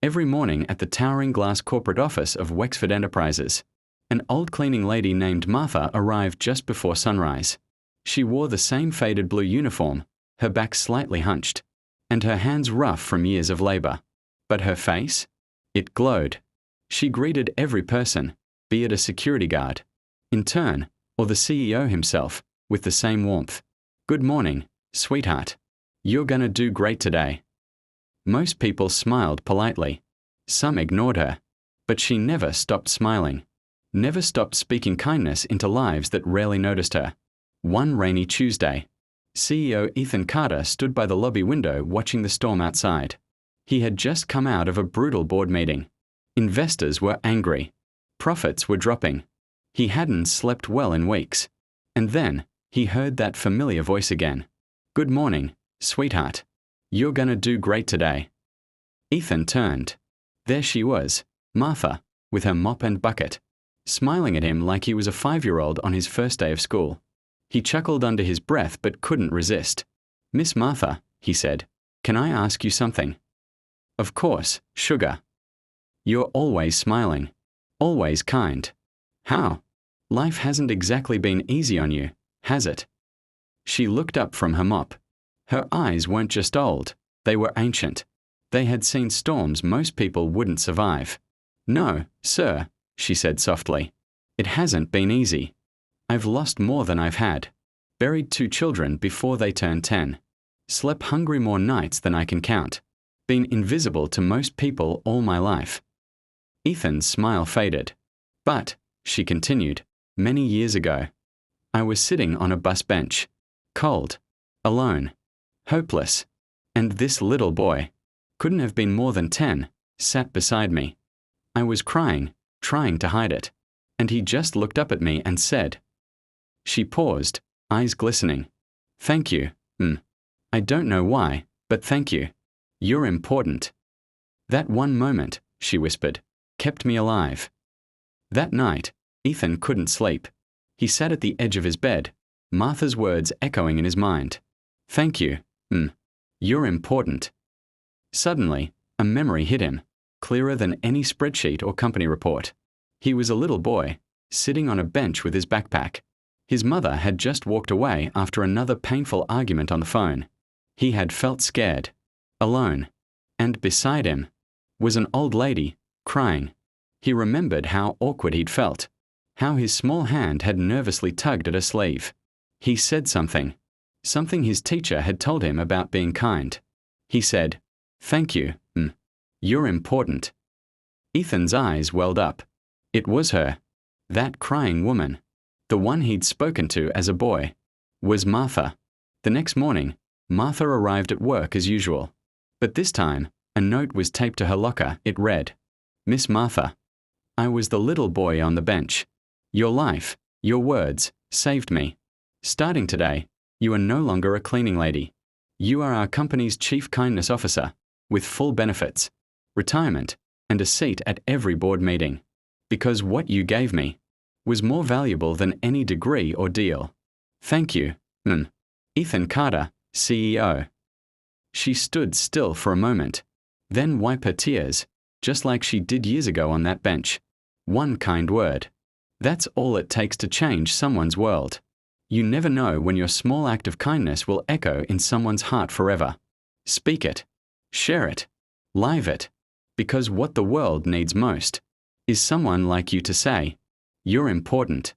Every morning at the towering glass corporate office of Wexford Enterprises, an old cleaning lady named Martha arrived just before sunrise. She wore the same faded blue uniform, her back slightly hunched, and her hands rough from years of labor. But her face? It glowed. She greeted every person, be it a security guard, intern, or the CEO himself, with the same warmth. "Good morning, sweetheart. You're gonna do great today." Most people smiled politely. Some ignored her. But she never stopped smiling. Never stopped speaking kindness into lives that rarely noticed her. One rainy Tuesday, CEO Ethan Carter stood by the lobby window watching the storm outside. He had just come out of a brutal board meeting. Investors were angry. Profits were dropping. He hadn't slept well in weeks. And then, he heard that familiar voice again. "Good morning, sweetheart. You're gonna do great today." Ethan turned. There she was, Martha, with her mop and bucket, smiling at him like he was a 5-year-old on his first day of school. He chuckled under his breath but couldn't resist. "Miss Martha," he said, "can I ask you something?" "Of course, sugar." "You're always smiling. Always kind. How? Life hasn't exactly been easy on you, has it?" She looked up from her mop. Her eyes weren't just old, they were ancient. They had seen storms most people wouldn't survive. "No, sir," she said softly. "It hasn't been easy. I've lost more than I've had. Buried 2 children before they turned 10. Slept hungry more nights than I can count. Been invisible to most people all my life." Ethan's smile faded. "But," she continued, "many years ago, I was sitting on a bus bench, cold, alone, hopeless, and this little boy, couldn't have been more than 10, sat beside me. I was crying, trying to hide it, and he just looked up at me and said." She paused, eyes glistening. "Thank you, I don't know why, but thank you. You're important." "That one moment," she whispered, "kept me alive." That night, Ethan couldn't sleep. He sat at the edge of his bed, Martha's words echoing in his mind. "Thank you, you're important." Suddenly, a memory hit him, clearer than any spreadsheet or company report. He was a little boy, sitting on a bench with his backpack. His mother had just walked away after another painful argument on the phone. He had felt scared, alone, and beside him was an old lady, crying. He remembered how awkward he'd felt, how his small hand had nervously tugged at her sleeve. He said something his teacher had told him about being kind. He said, "Thank you, you're important." Ethan's eyes welled up. It was her. That crying woman, the one he'd spoken to as a boy, was Martha. The next morning, Martha arrived at work as usual. But this time, a note was taped to her locker. It read, "Miss Martha, I was the little boy on the bench. Your life, your words, saved me. Starting today, you are no longer a cleaning lady. You are our company's chief kindness officer, with full benefits, retirement, and a seat at every board meeting. Because what you gave me was more valuable than any degree or deal. Thank you, Ethan Carter, CEO." She stood still for a moment, then wiped her tears, just like she did years ago on that bench. One kind word. That's all it takes to change someone's world. You never know when your small act of kindness will echo in someone's heart forever. Speak it. Share it. Live it. Because what the world needs most is someone like you to say, "You're important."